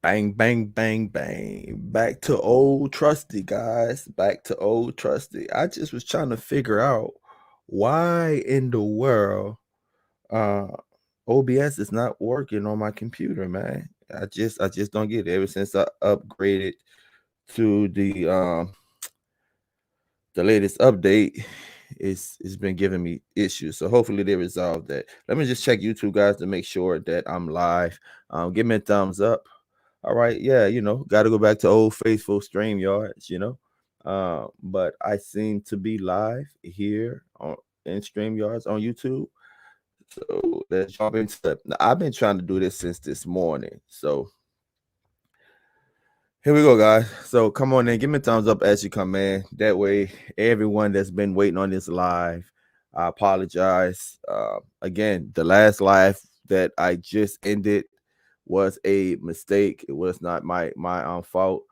Bang, bang, bang, bang. Back to old trusty, guys. Back to old trusty. I just was trying to figure out why in the world uh OBS is not working on my computer, man. I just don't get it. Ever since I upgraded to the latest update, it's been giving me issues. So hopefully they resolve that. Let me just check YouTube, guys, to make sure that I'm live. Give me a thumbs up. All right, yeah, got to go back to old faithful StreamYards. But I seem to be live here on in StreamYards on YouTube. So let's jump into it. Now, I've been trying to do this since this morning. So here we go, guys. So come on in, give me a thumbs up as you come in. That way, everyone that's been waiting on this live, I apologize. Again, the last live that I just ended was a mistake. It was not my fault.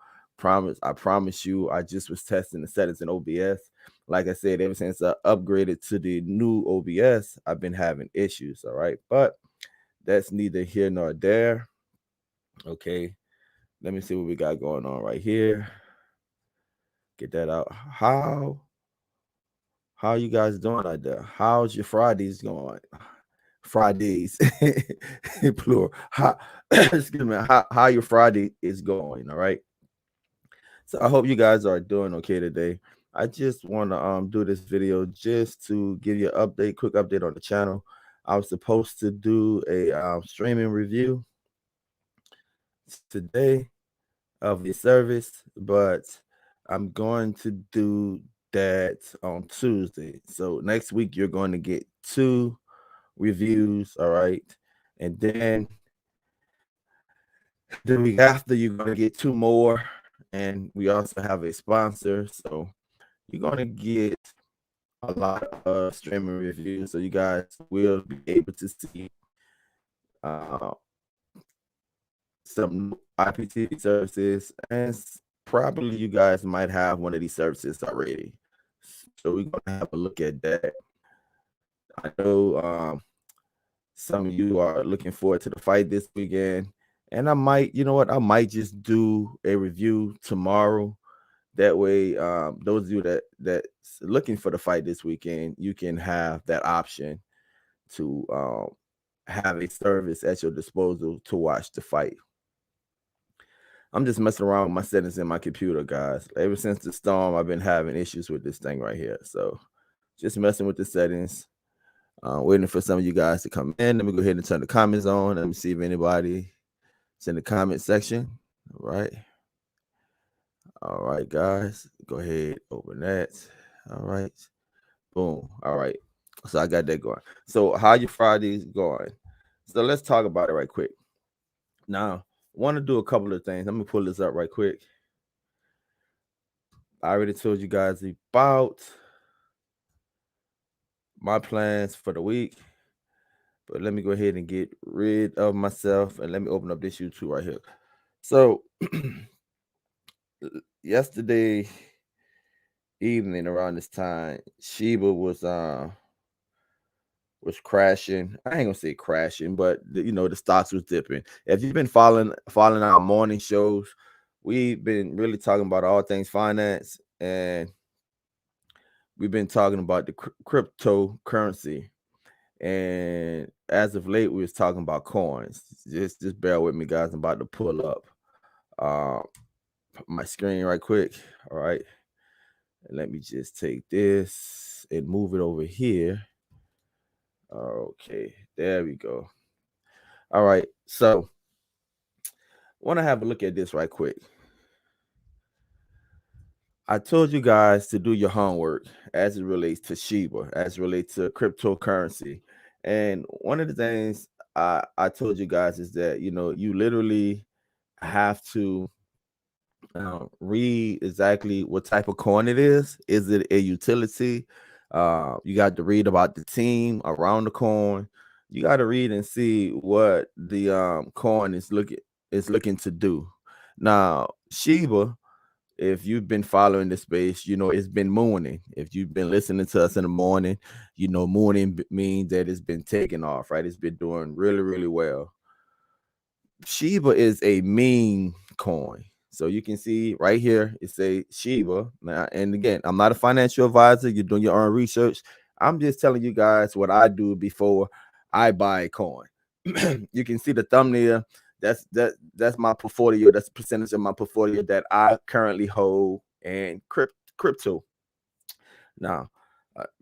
I promise you. I just was testing the settings in OBS. Like I said, ever since I upgraded to the new OBS, I've been having issues. All right, but that's neither here nor there. Okay, let me see what we got going on right here. Get that out. How you guys doing out there? How's your Fridays going? Fridays, plural. How, excuse me. How your Friday is going? All right. So I hope you guys are doing okay today. I just want to do this video just to give you an update, quick update on the channel. I was supposed to do a streaming review today of the service, but I'm going to do that on Tuesday. So next week you're going to get 2 reviews, all right? And then the week after you're going to get 2 more, and we also have a sponsor. So you're going to get a lot of streaming reviews, so you guys will be able to see uh, some IPTV services, and probably you guys might have one of these services already. So we're gonna have a look at that. I know some of you are looking forward to the fight this weekend, and I might, you know what, I might just do a review tomorrow. That way, those of you that's looking for the fight this weekend, you can have that option to have a service at your disposal to watch the fight. I'm just messing around with my settings in my computer, guys. Ever since the storm, I've been having issues with this thing right here. So just messing with the settings, waiting for some of you guys to come in. Let me go ahead and turn the comments on. Let me see if anybody's in the comment section. All right. All right, guys. Go ahead, open that. All right. Boom. All right. So I got that going. So how your Fridays going? So let's talk about it right quick. Now, I want to do a couple of things. Let me pull this up right quick. I already told you guys about my plans for the week, but let me go ahead and get rid of myself and let me open up this YouTube right here. So, yesterday evening around this time, Shiba was crashing. I ain't gonna say crashing, but the stocks was dipping. If you've been following our morning shows, we've been really talking about all things finance, and we've been talking about the cryptocurrency. And as of late, we was talking about coins. Just bear with me, guys. I'm about to pull up uh, my screen right quick. All right. And let me just take this and move it over here. Okay, there we go. All right. So want to have a look at this right quick. I told you guys to do your homework as it relates to Shiba, as it relates to cryptocurrency. And one of the things I told you guys is that, you literally have to read exactly what type of coin it is. Is it a utility? You got to read about the team around the coin. You got to read and see what the coin is looking to do. Now, Shiba, if you've been following the space, it's been mooning. If you've been listening to us in the morning, mooning means that it's been taking off, right? It's been doing really, really well. Shiba is a meme coin. So you can see right here, it say Shiba. Now, and again, I'm not a financial advisor. You're doing your own research. I'm just telling you guys what I do before I buy a coin. You can see the thumbnail. That's my portfolio. That's the percentage of my portfolio that I currently hold in crypto. Now,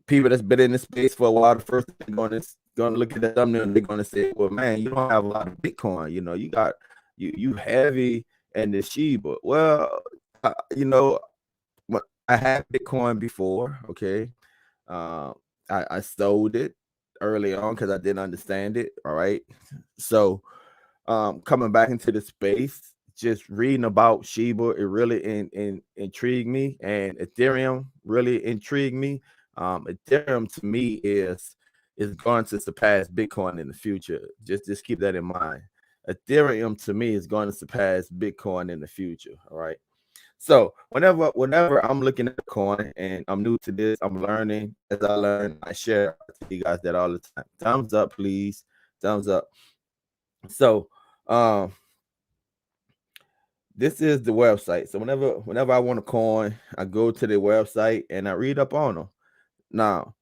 people that's been in this space for a while, the first thing they're gonna look at the thumbnail and they're gonna say, "Well, man, you don't have a lot of Bitcoin. You know, you got you heavy and the Shiba." Well, you know, I had Bitcoin before. Okay, uh, I sold it early on because I didn't understand it. All right, so coming back into the space, just reading about Shiba, it really intrigued me, and Ethereum really intrigued me. Ethereum to me is going to surpass Bitcoin in the future. Just keep that in mind. Ethereum to me is going to surpass Bitcoin in the future. All right. So whenever I'm looking at the coin and I'm new to this, I'm learning. As I learn, I share. I tell you guys that all the time. Thumbs up, please. Thumbs up. So um this is the website. So whenever I want a coin, I go to the website and I read up on them. Now,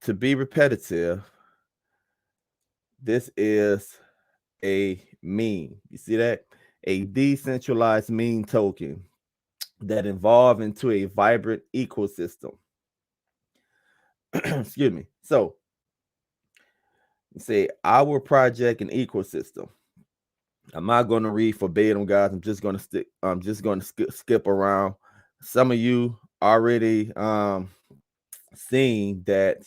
to be repetitive, this is a meme. You see that? A decentralized meme token that evolve into a vibrant ecosystem. Excuse me. So say our project and ecosystem. I'm not going to read verbatim, guys. I'm just going to skip around. Some of you already seen that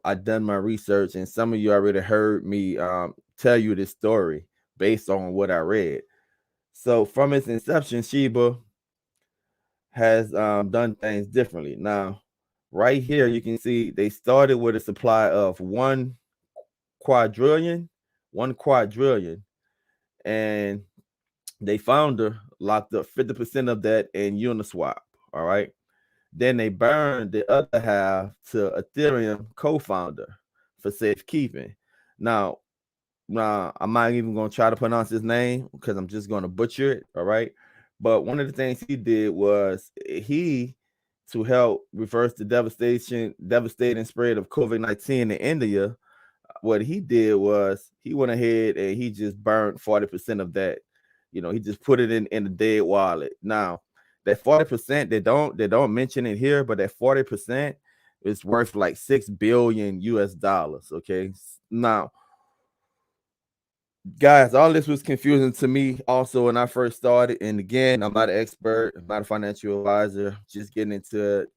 I done my research, and some of you already heard me tell you this story based on what I read. So from its inception, Shiba has done things differently. Now, right here, you can see they started with a supply of quadrillion, 1 quadrillion, and they founder locked up 50% of that in Uniswap. All right. Then they burned the other half to Ethereum co-founder for safekeeping. Now, I'm not even going to try to pronounce his name because I'm just going to butcher it. All right. But one of the things he did was to help reverse the devastating spread of COVID-19 in India. What he did was he went ahead and he just burned 40% of that. You know, he just put it in the dead wallet. Now, that 40%, they don't mention it here, but that 40% is worth like 6 billion US dollars. Okay. Now, guys, all this was confusing to me also when I first started. And again, I'm not an expert, I'm not a financial advisor, just getting into,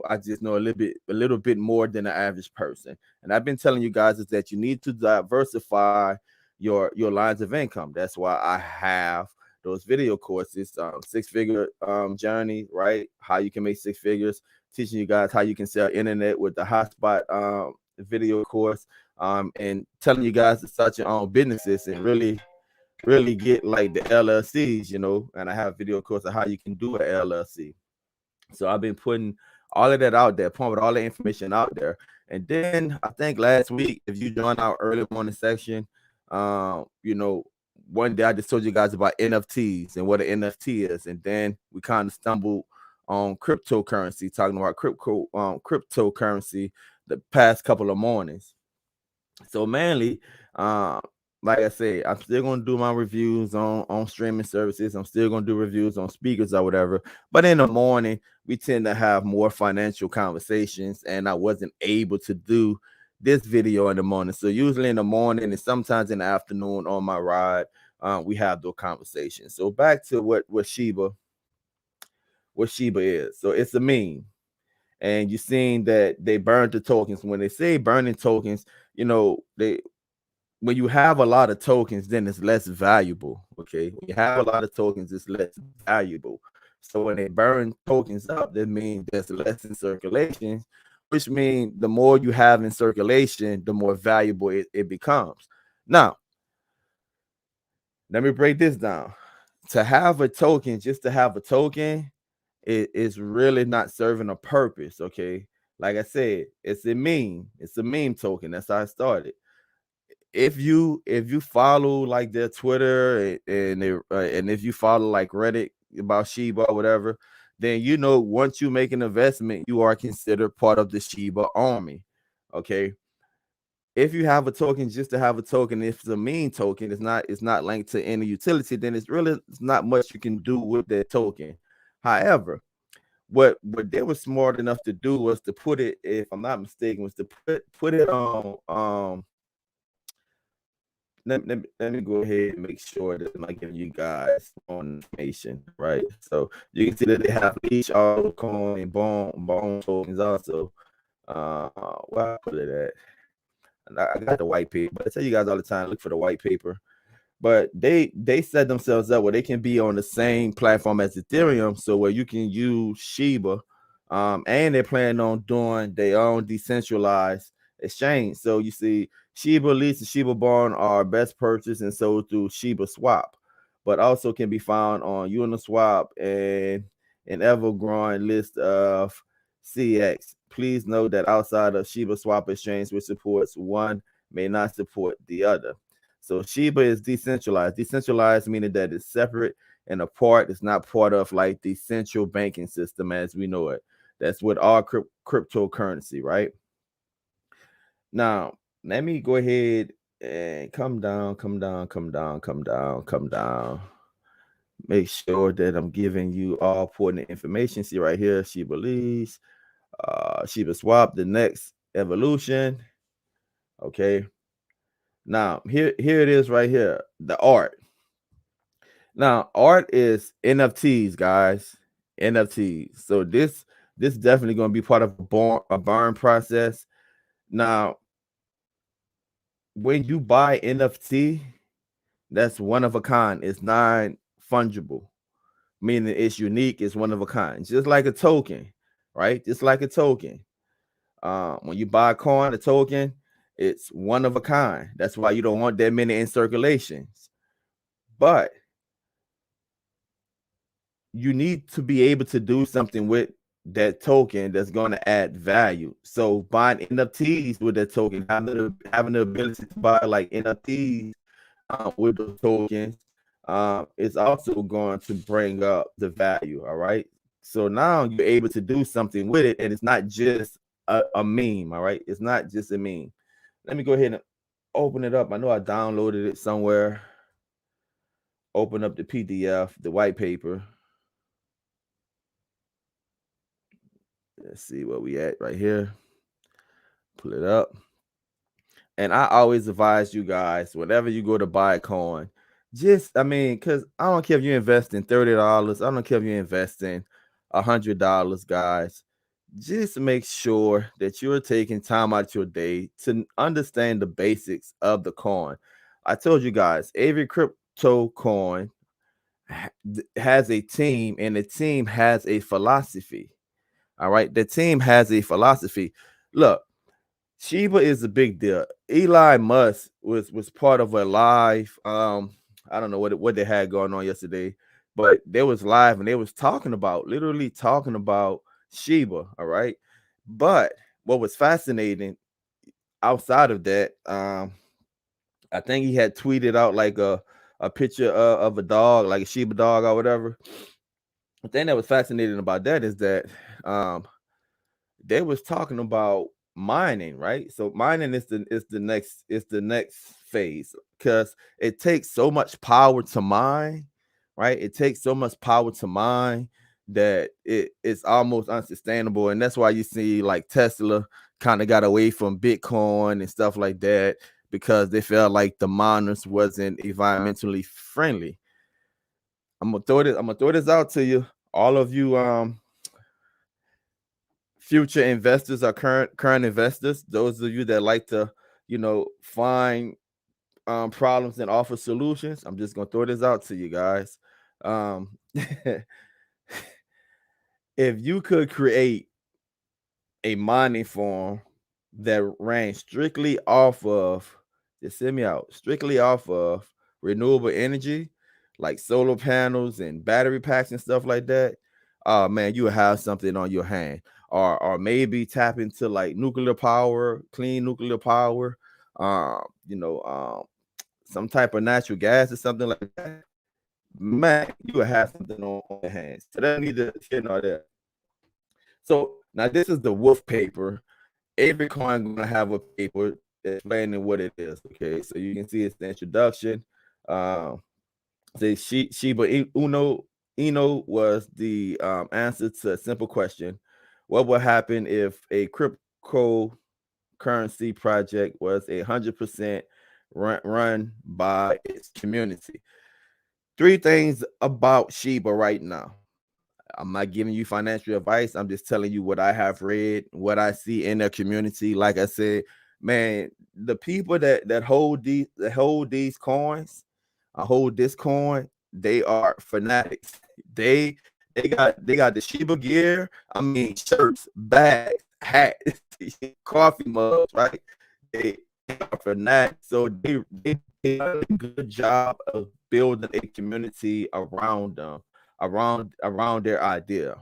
I just know a little bit more than the average person. And I've been telling you guys is that you need to diversify your lines of income. That's why I have those video courses, 6-figure journey, right? How you can make 6 figures, teaching you guys how you can sell internet with the hotspot video course, and telling you guys to start your own businesses and really get like the LLCs, and I have a video course of how you can do an LLC. So I've been putting all of that out there, pumping all the information out there. And then I think last week, if you joined our early morning section, one day I just told you guys about NFTs and what an NFT is. And then we kind of stumbled on cryptocurrency, talking about cryptocurrency the past couple of mornings. So mainly, like I said, I'm still gonna do my reviews on streaming services. I'm still gonna do reviews on speakers or whatever. But in the morning, we tend to have more financial conversations, and I wasn't able to do this video in the morning. So usually in the morning and sometimes in the afternoon on my ride, we have those conversations. So back to what Shiba is. So it's a meme. And you're seeing that they burned the tokens. When they say burning tokens, they when you have a lot of tokens, then it's less valuable. Okay, when you have a lot of tokens, it's less valuable. So when they burn tokens up, that means there's less in circulation, which means the more you have in circulation, the more valuable it becomes. Now, let me break this down. To have a token, just to have a token, it is really not serving a purpose. Okay, like I said, it's a meme. It's a meme token. That's how I started. if you follow like their Twitter and if you follow like Reddit about Shiba or whatever, then once you make an investment, you are considered part of the Shiba army. Okay. If you have a token just to have a token, if it's a meme token, it's not linked to any utility, then it's not much you can do with that token. However, what they were smart enough to do was to put it, if I'm not mistaken, was to put it on let me go ahead and make sure that I'm not giving you guys on information, right? So you can see that they have each altcoin and bone tokens also. Where I put it at? I got the white paper, but I tell you guys all the time, look for the white paper. But they set themselves up where they can be on the same platform as Ethereum, so where you can use Shiba, and they're planning on doing their own decentralized exchange. So you see, Shiba leads to Shiba Bond are best purchased and sold through Shiba Swap, but also can be found on Uniswap and an ever-growing list of CX. Please note that outside of Shiba Swap Exchange, which supports one, may not support the other. So Shiba is decentralized. Decentralized meaning that it's separate and apart. It's not part of like the central banking system as we know it. That's with all cryptocurrency, right? Now, let me go ahead and come down. Make sure that I'm giving you all important information. See right here, Shiba leads, Shiba Swap, the next evolution. Okay. Now, here it is right here, the art. Now, art is NFTs, guys. NFTs. So this definitely going to be part of a burn process. Now, when you buy NFT, that's one of a kind. It's non-fungible, meaning it's unique. It's one of a kind, just like a token, right? Just like a token. When you buy a coin, a token, it's one of a kind. That's why you don't want that many in circulations. But you need to be able to do something with that token that's going to add value. So buying NFTs with that token, having the ability to buy like NFTs with those tokens, is also going to bring up the value. All right. So now you're able to do something with it, and it's not just a meme. All right. It's not just a meme. Let me go ahead and open it up. I know I downloaded it somewhere. Open up the PDF, the white paper. Let's see where we at right here. Pull it up. And I always advise you guys, whenever you go to buy a coin, because I don't care if you invest in $30. I don't care if you invest in $100, guys. Just make sure that you're taking time out your day to understand the basics of the coin. I told you guys, every crypto coin has a team, and the team has a philosophy. All right. The team has a philosophy. Look, Shiba is a big deal. Elon Musk was part of a live. I don't know what they had going on yesterday, but they was live and they was literally talking about Shiba. All right. But what was fascinating outside of that, I think he had tweeted out like a picture of a dog, like a Shiba dog or whatever. The thing that was fascinating about that is that they was talking about mining, right? So mining is the next phase, because it takes so much power to mine, right? It takes so much power to mine that it's almost unsustainable. And that's why you see like Tesla kind of got away from Bitcoin and stuff like that, because they felt like the miners wasn't environmentally friendly. I'm gonna throw this out to you, all of you future investors or current investors, those of you that like to find problems and offer solutions. I'm just gonna throw this out to you guys. If you could create a mining farm that ran strictly off of, just hear me out, strictly off of renewable energy, like solar panels and battery packs and stuff like that, oh man, you would have something on your hand. Or maybe tap into like nuclear power, clean nuclear power. you know, some type of natural gas or something like that, man, you will have something on your hands. So that need to all that. So now this is the wolf paper. Every coin gonna have a paper explaining what it is. Okay, so you can see it's the introduction. The Shiba Inu was the answer to a simple question: what would happen if a cryptocurrency project was 100% run by its community? Three things about Shiba right now. I'm not giving you financial advice. I'm just telling you what I have read, what I see in the community. Like I said, man, the people that hold these coins, hold this coin, they are fanatics. They they got the Shiba gear. I mean, shirts, bags, hats, coffee mugs, right? They are fanatics. So they did a good job of building a community around them, around their idea.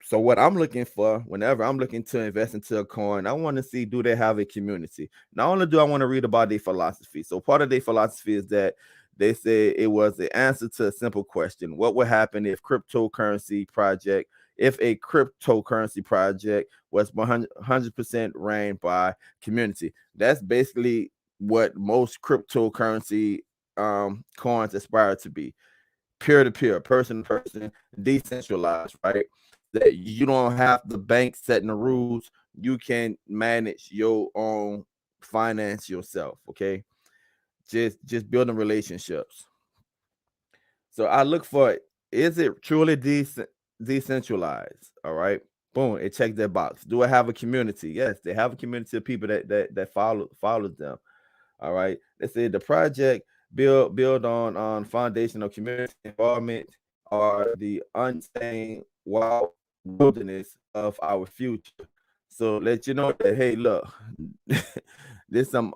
So what I'm looking for, whenever I'm looking to invest into a coin, I want to see, do they have a community? Not only do I want to read about their philosophy. So part of their philosophy is that they say it was the answer to a simple question: what would happen if a cryptocurrency project was 100% ran by community? That's basically what most cryptocurrency coins aspire to be: peer to peer, person to person, decentralized, right? That you don't have the bank setting the rules. You can manage your own finance yourself. Okay, just building relationships. So I look for it. Is it truly decentralized? All right. Boom. It checks that box. Do I have a community? Yes, they have a community of people that follows them. All right. Let's say the project build on foundation of community involvement or the unstained wild wilderness of our future. So let you know that, hey, look, there's some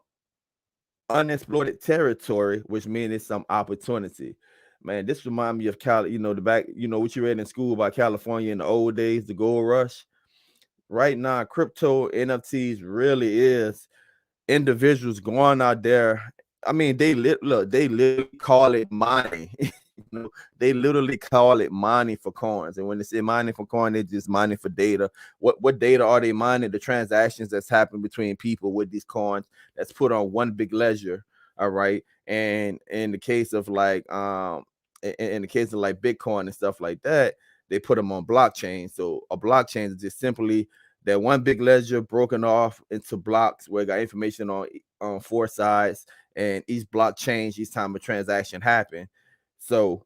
unexplored territory, which means it's some opportunity. Man, this reminds me of Cali, the back, what you read in school about California in the old days, the gold rush. Right now, crypto NFTs really is individuals going out there. I mean, they literally call it mining. They literally call it mining for coins. And when they say mining for coin, they're just mining for data. What data are they mining? The transactions that's happened between people with these coins that's put on one big ledger. All right. And in the case of in the case of like Bitcoin and stuff like that, they put them on blockchain. So a blockchain is just simply that one big ledger broken off into blocks where it got information on four sides, and each block changed each time a transaction happened. So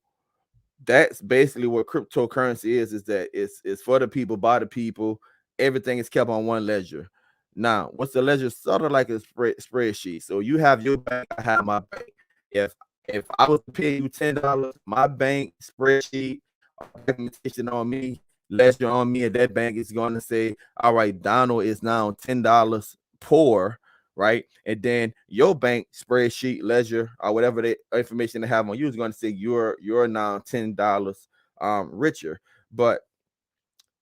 that's basically what cryptocurrency is that it's for the people, by the people. Everything is kept on one ledger. Now, what's the ledger? Sort of like a spreadsheet. So you have your bank, I have my bank. If if I was to pay you $10, my bank spreadsheet, documentation on me, ledger on me, and that bank is going to say, all right, Donald is now $10 poor, right? And then your bank spreadsheet, ledger, or whatever the information they have on you is going to say you're now $10 richer. But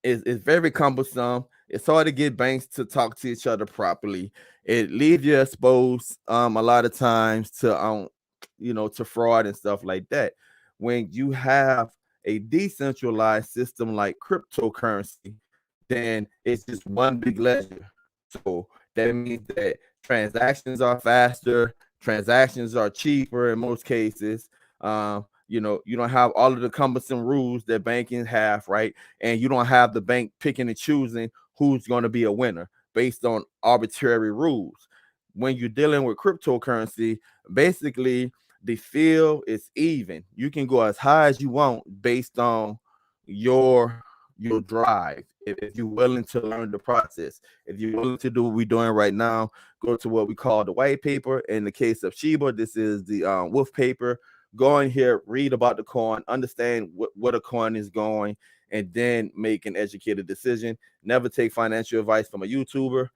it's very cumbersome. It's hard to get banks to talk to each other properly. It leaves you exposed a lot of times to fraud and stuff like that. When you have a decentralized system like cryptocurrency, then it's just one big ledger. So that means that transactions are faster, transactions are cheaper in most cases. You don't have all of the cumbersome rules that banking have, right? And you don't have the bank picking and choosing who's going to be a winner based on arbitrary rules. When you're dealing with cryptocurrency, basically the field is even. You can go as high as you want based on your drive. If you're willing to learn the process, if you're willing to do what we're doing right now, go to what we call the white paper. In the case of Shiba, this is the wolf paper. Go in here, read about the coin, understand what a coin is going, and then make an educated decision. Never take financial advice from a YouTuber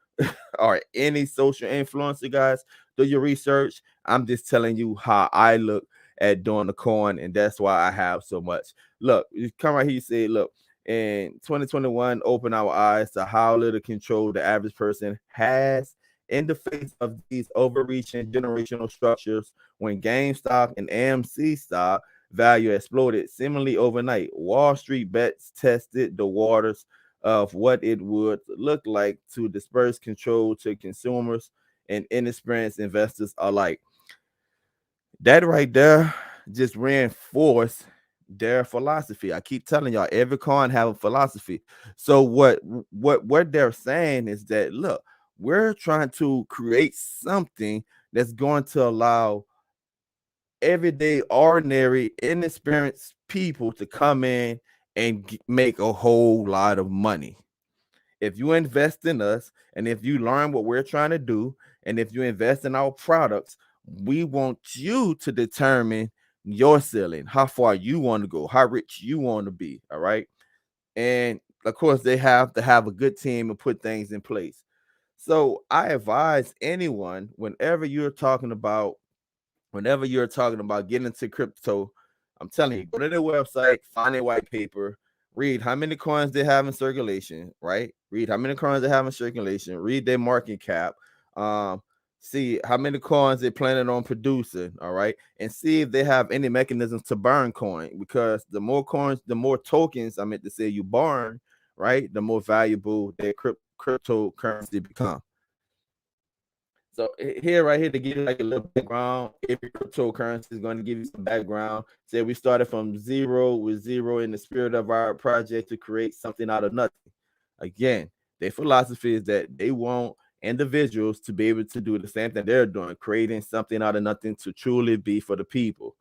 or any social influencer, guys. Do your research. I'm just telling you how I look at doing the coin, and that's why I have so much. Look, you come right here, you say, look, in 2021, open our eyes to how little control the average person has In the face of these overreaching generational structures, when GameStop and AMC stock value exploded seemingly overnight, Wall Street bets tested the waters of what it would look like to disperse control to consumers and inexperienced investors alike. That right there just reinforced their philosophy. I keep telling y'all, every coin have a philosophy. So what they're saying is that, look, we're trying to create something that's going to allow everyday, ordinary, inexperienced people to come in and make a whole lot of money. If you invest in us, and if you learn what we're trying to do, and if you invest in our products, we want you to determine your ceiling, how far you want to go, how rich you want to be. All right. And of course, they have to have a good team and put things in place. So I advise anyone, whenever you're talking about getting into crypto, I'm telling you, go to their website, find a white paper, read how many coins they have in circulation, right? Read how many coins they have in circulation, read their market cap, um, see how many coins they're planning on producing, all right, and see if they have any mechanisms to burn coin, because the more coins, the more tokens, I meant to say, you burn, right, the more valuable their cryptocurrency become. So here, right here, to give you like a little background, every cryptocurrency is going to give you some background. Say we started from zero with zero in the spirit of our project to create something out of nothing. Again, their philosophy is that they want individuals to be able to do the same thing they're doing, creating something out of nothing to truly be for the people.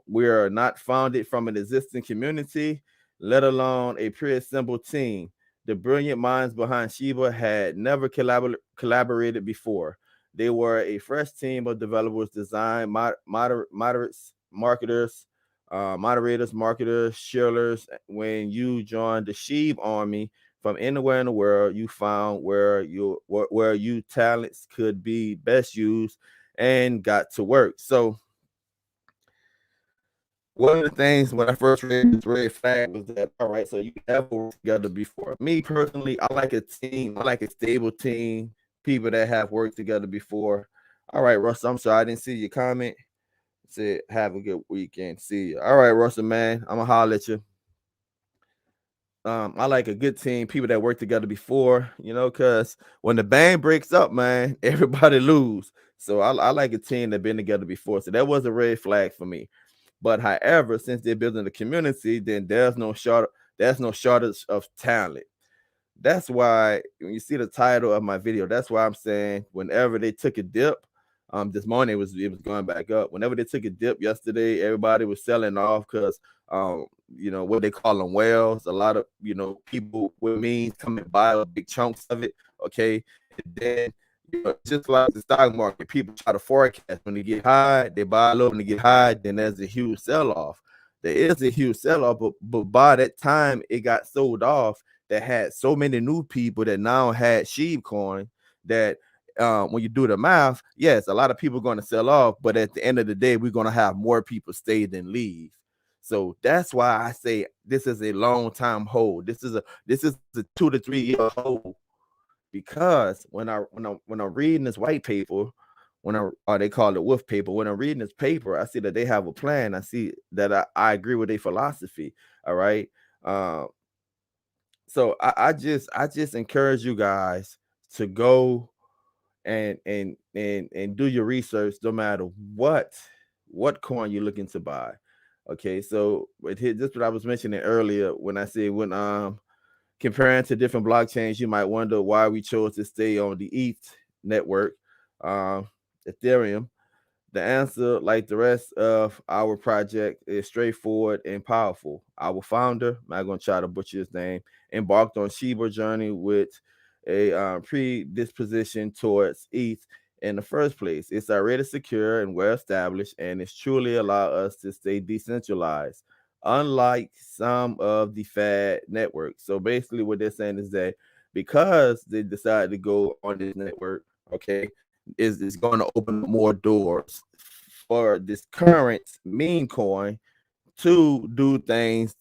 We are not founded from an existing community, let alone a pre-assembled team. The brilliant minds behind Shiba had never collaborated before. They were a fresh team of developers, design moderates, marketers, moderators, marketers, shillers. When you joined the Shib army from anywhere in the world, you found where you talents could be best used and got to work. So one of the things when I first read this red flag was that, all right, so you never worked together before. Me personally, I like a team, I like a stable team, people that have worked together before. All right, Russell, I'm sorry, I didn't see your comment. Said, have a good weekend. See you. All right, Russell, man, I'm gonna holler at you. I like a good team, people that work together before, because when the band breaks up, man, everybody lose. So I like a team that been together before. So that was a red flag for me. But however, since they're building the community, then there's no shortage of talent. That's why when you see the title of my video, that's why I'm saying whenever they took a dip, this morning it was going back up. Whenever they took a dip yesterday, everybody was selling off because what they call them whales. A lot of people with means come and buy big chunks of it. Okay, and then just like the stock market, people try to forecast when they get high, they buy low. When they get high, then there's a huge sell off. There is a huge sell off, but by that time it got sold off, that had so many new people that now had Shib coin that when you do the math, yes, a lot of people are going to sell off, but at the end of the day, we're going to have more people stay than leave. So that's why I say this is a long time hold. This is a 2 to 3 year hold, because when I'm reading this white paper, or they call it wolf paper, when I'm reading this paper, I see that they have a plan. I see that I agree with their philosophy. All right. So I just encourage you guys to go and do your research, no matter what coin you're looking to buy. Okay, so this is what I was mentioning earlier when I said, when comparing to different blockchains, you might wonder why we chose to stay on the ETH network, Ethereum. The answer, like the rest of our project, is straightforward and powerful. Our founder, I'm not going to try to butcher his name, embarked on Shiba journey with a predisposition towards ETH in the first place. It's already secure and well established, and it's truly allowed us to stay decentralized, unlike some of the Fed networks. So basically, what they're saying is that because they decided to go on this network, okay, is going to open up more doors for this current meme coin to do things,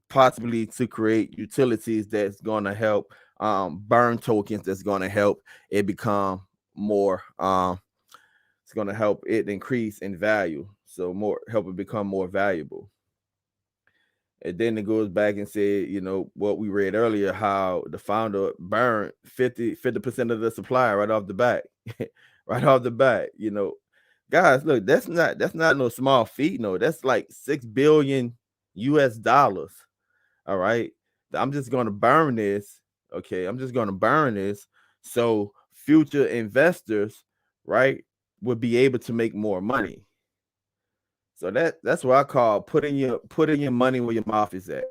possibly to create utilities that's going to help burn tokens that's going to help it become more it's going to help it increase in value, so more help it become more valuable. And then it goes back and said, what we read earlier, how the founder burned 50% of the supply right off the bat. Right off the bat. Guys, look, that's not no small feat. No, that's like 6 billion US dollars. All right. I'm just gonna burn this. Okay, I'm just gonna burn this so future investors, right, would be able to make more money. So that's what I call putting your money where your mouth is at.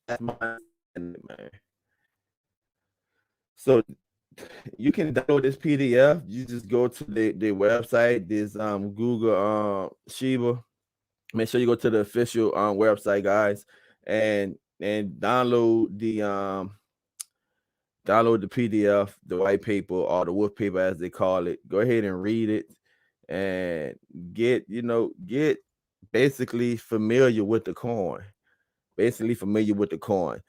That's my man. So you can download this PDF. You just go to the website. This Google Shiba. Make sure you go to the official website, guys, and download the PDF, the white paper, or the wolf paper as they call it. Go ahead and read it and get basically familiar with the coin. Basically familiar with the coin.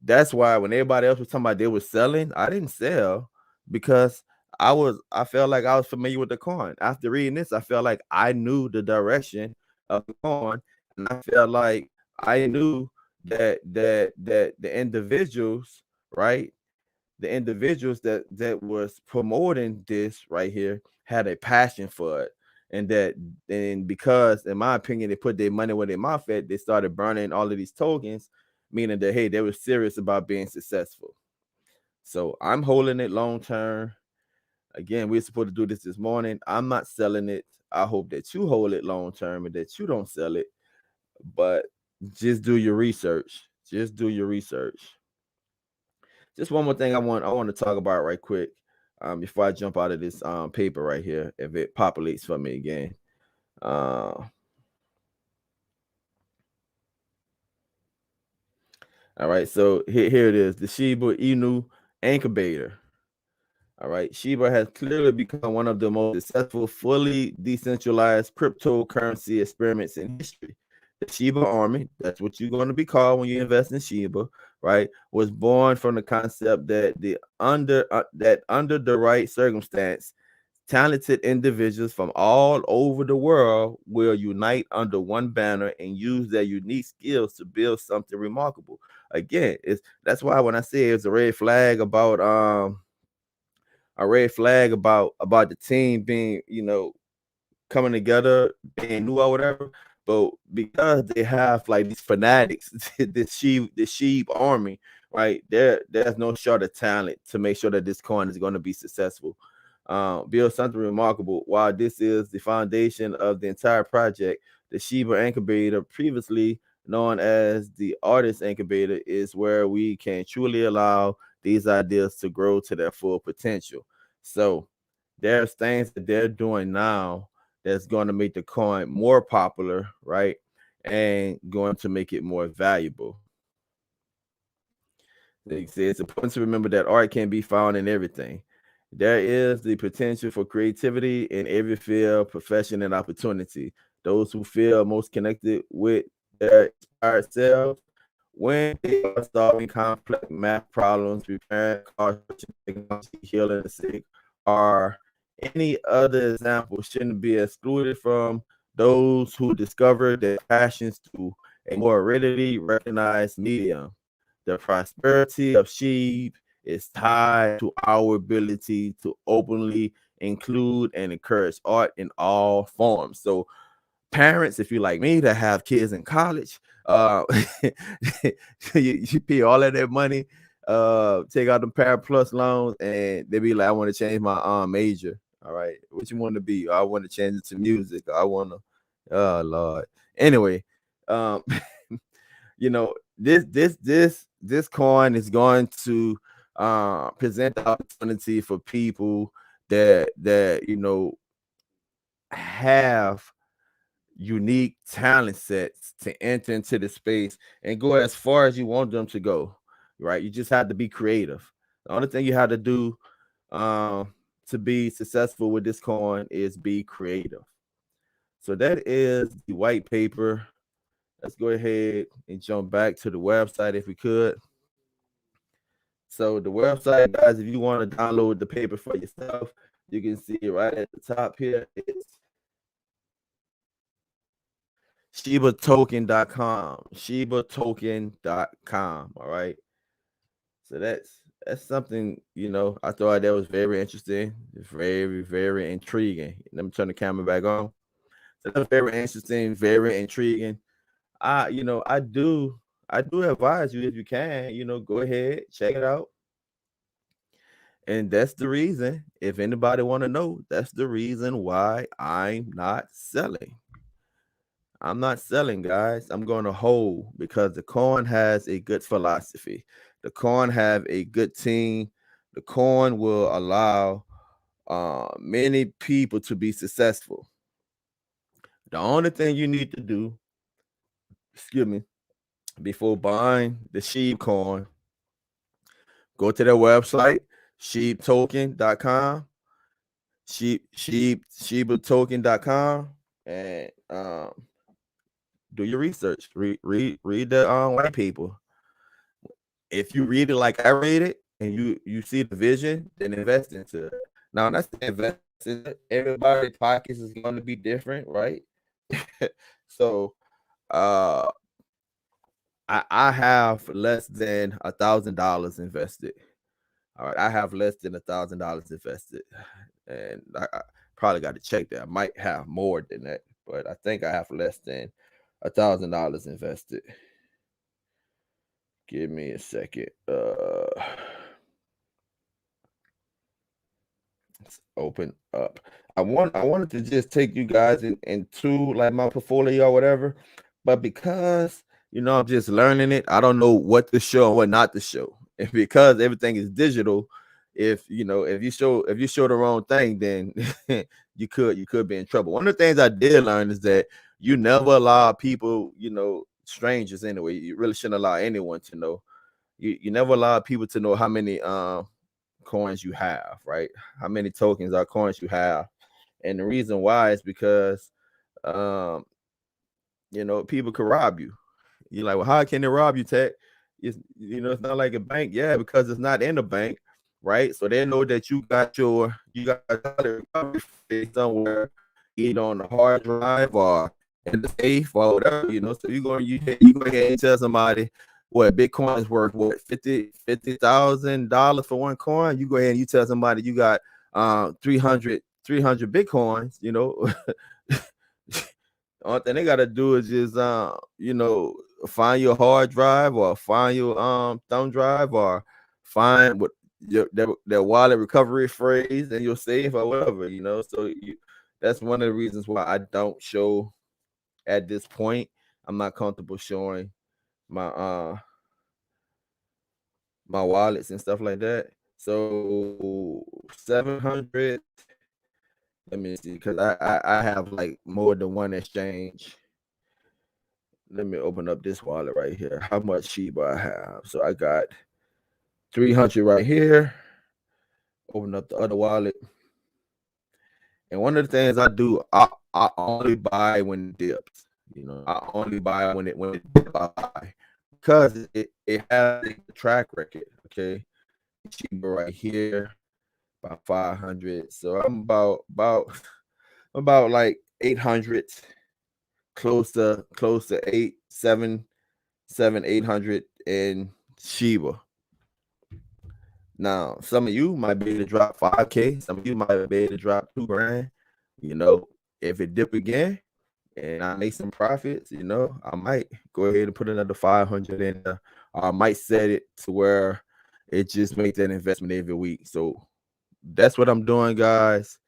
That's why when everybody else was talking about they were selling, I didn't sell because I felt like I was familiar with the coin. After reading this, I felt like I knew the direction of the coin, and I felt like I knew that the individuals, right? The individuals that was promoting this right here had a passion for it. And because in my opinion they put their money where their mouth at, they started burning all of these tokens, meaning that hey, they were serious about being successful. So I'm holding it long term. Again, we're supposed to do this morning. I'm not selling it. I hope that you hold it long term and that you don't sell it, but just do your research. Just do your research. Just one more thing I want to talk about right quick before I jump out of this paper right here, if it populates for me again. All right, so here it is, the Shiba Inu incubator. All right, Shiba has clearly become one of the most successful, fully decentralized cryptocurrency experiments in history. The Shiba Army, that's what you're going to be called when you invest in Shiba, right? Was born from the concept that under the right circumstance, talented individuals from all over the world will unite under one banner and use their unique skills to build something remarkable. Again, that's why when I say it's a red flag about the team being, coming together, being new or whatever. But because they have like these fanatics, the Sheep army, right? There's no short of talent to make sure that this coin is going to be successful. Build something remarkable. While this is the foundation of the entire project, the Shiba Incubator, previously known as the Artist Incubator, is where we can truly allow these ideas to grow to their full potential. So there's things that they're doing now that's going to make the coin more popular, right? And going to make it more valuable. It's important to remember that art can be found in everything. There is the potential for creativity in every field, profession, and opportunity. Those who feel most connected with their inspired selves when they are solving complex math problems, repairing cars, technology, healing the sick, or any other example shouldn't be excluded from those who discover their passions to a more readily recognized medium. The prosperity of Shib is tied to our ability to openly include and encourage art in all forms. So parents, if you like me, that have kids in college, you pay all of that money, take out the Parent Plus loans, and they be like, I want to change my major. All right, what you want to be? I want to change it to music. I want to, oh Lord. Anyway, um, this coin is going to present the opportunity for people that have unique talent sets to enter into the space and go as far as you want them to go, right? You just have to be creative. The only thing you have to do to be successful with this coin is be creative. So that is the white paper. Let's go ahead and jump back to the website if we could. So the website, guys, if you want to download the paper for yourself, you can see it right at the top here. It's ShibaToken.com. ShibaToken.com. All right. So that's something, I thought that was very interesting. It's very, very intriguing. Let me turn the camera back on. So that's very interesting, very intriguing. I do advise you, if you can, go ahead, check it out. And that's the reason, if anybody want to know, that's the reason why I'm not selling. I'm not selling, guys. I'm going to hold, because the coin has a good philosophy. The coin have a good team. The coin will allow many people to be successful. The only thing you need to do, excuse me, before buying the Shib coin, go to their website, ShibToken.com, ShibaToken.com, and do your research. Read the white paper. If you read it like I read it, and you see the vision, then invest into it. Now, I'm not saying invest in it. Everybody's pockets is going to be different, right? So, I have less than $1,000 invested. All right, I have less than $1,000 invested, and I probably got to check that. I might have more than that, but I think I have less than $1,000 invested. Give me a second. Let's open up. I wanted to just take you guys into like my portfolio or whatever, but because I'm just learning it, I don't know what to show and what not to show. And because everything is digital, if you show the wrong thing, then you could be in trouble. One of the things I did learn is that you never allow people, strangers anyway. You really shouldn't allow anyone to know. You never allow people to know how many coins you have, right? How many tokens or coins you have. And the reason why is because people could rob you. You're like, well, how can they rob you, Tech? It's not like a bank. Yeah, because it's not in the bank, right? So they know that you got recovery somewhere, either on the hard drive or in the safe or whatever, So you go ahead and tell somebody what Bitcoin is worth, what $50,000 for one coin. You go ahead and you tell somebody you got 300 Bitcoins, Only thing they gotta do is just find your hard drive, or find your thumb drive, or find what their wallet recovery phrase and your safe or whatever, So that's one of the reasons why I don't show at this point. I'm not comfortable showing my my wallets and stuff like that. So 700. Let me see, because I have like more than one exchange. Let me open up this wallet right here. How much Shiba I have? So I got 300 right here. Open up the other wallet. And one of the things I do, I only buy when it dips. I only buy when it dips. I buy, because it has a track record. Okay, Shiba right here, about 500. So I'm about like 800, close to 800 in Shiba. Now, some of you might be able to drop 5K. Some of you might be able to drop $2,000. If it dip again and I make some profits, I might go ahead and put another 500 in there. I might set it to where it just makes that investment every week. So that's what I'm doing, guys.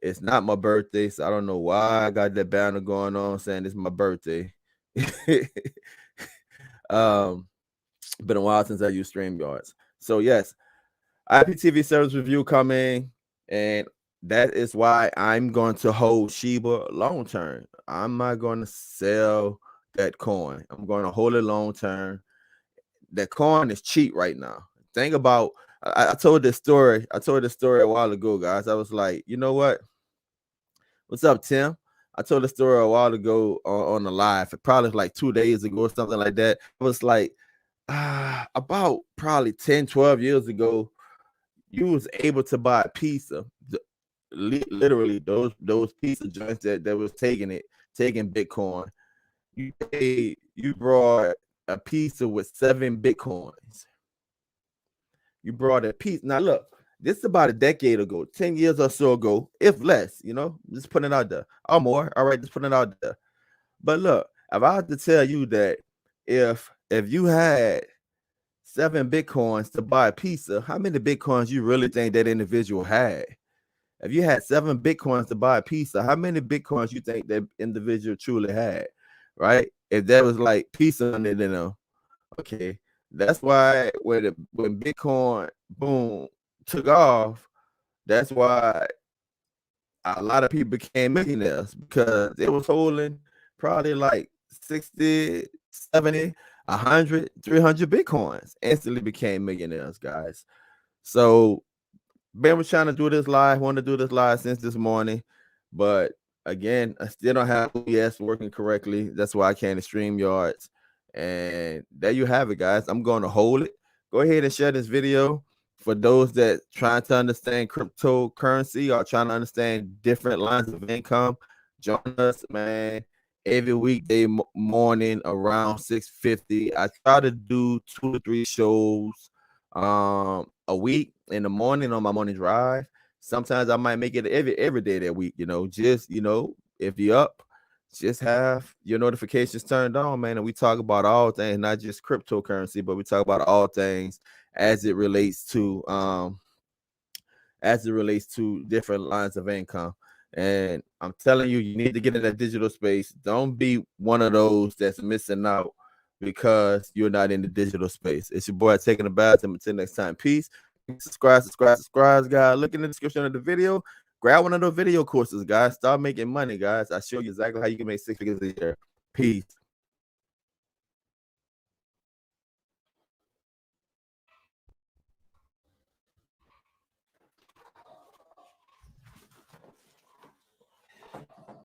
It's not my birthday, so I don't know why I got that banner going on saying it's my birthday. Been a while since I used StreamYards. So yes, IPTV service review coming, and that is why I'm going to hold Shiba long term. I'm not going to sell that coin. I'm going to hold it long term. That coin is cheap right now. Think about, I told this story. I told this story a while ago, guys. I was like, you know what? What's up, Tim? I told the story a while ago on the live, probably like 2 days ago or something like that. I was like, about probably 10, 12 years ago, you was able to buy a pizza. Literally, those pizza joints that was taking Bitcoin. You brought a pizza with 7 Bitcoins. You brought a piece. Now look, this is about a decade ago, 10 years or so ago, if less, just putting it out there. Or more. All right, just putting it out there. But look, if I had to tell you that if you had 7 Bitcoins to buy a pizza, how many Bitcoins you really think that individual had? If you had 7 Bitcoins to buy a pizza, how many Bitcoins you think that individual truly had? Right? If that was like pizza under them. Okay. That's why when Bitcoin boom took off, that's why a lot of people became millionaires, because it was holding probably like 60, 70, 100, 300 Bitcoins. Instantly became millionaires, guys. So Ben was trying to do this live, wanted to do this live since this morning, but again, I still don't have OBS working correctly. That's why I can't stream yards. And there you have it, guys. I'm going to hold it. Go ahead and share this video for those that trying to understand cryptocurrency or trying to understand different lines of income. Join us, man, every weekday morning around 6:50. I try to do 2 to 3 shows a week in the morning on my morning drive. Sometimes I might make it every day that week, just if you're up, just have your notifications turned on, man. And we talk about all things, not just cryptocurrency, but we talk about all things as it relates to different lines of income. And I'm telling you, you need to get in that digital space. Don't be one of those that's missing out because you're not in the digital space. It's your boy taking a bath. Until next time, peace. Subscribe, guys. Look in the description of the video. Grab one of those video courses, guys. Start making money, guys. I show you exactly how you can make 6 figures a year. Peace.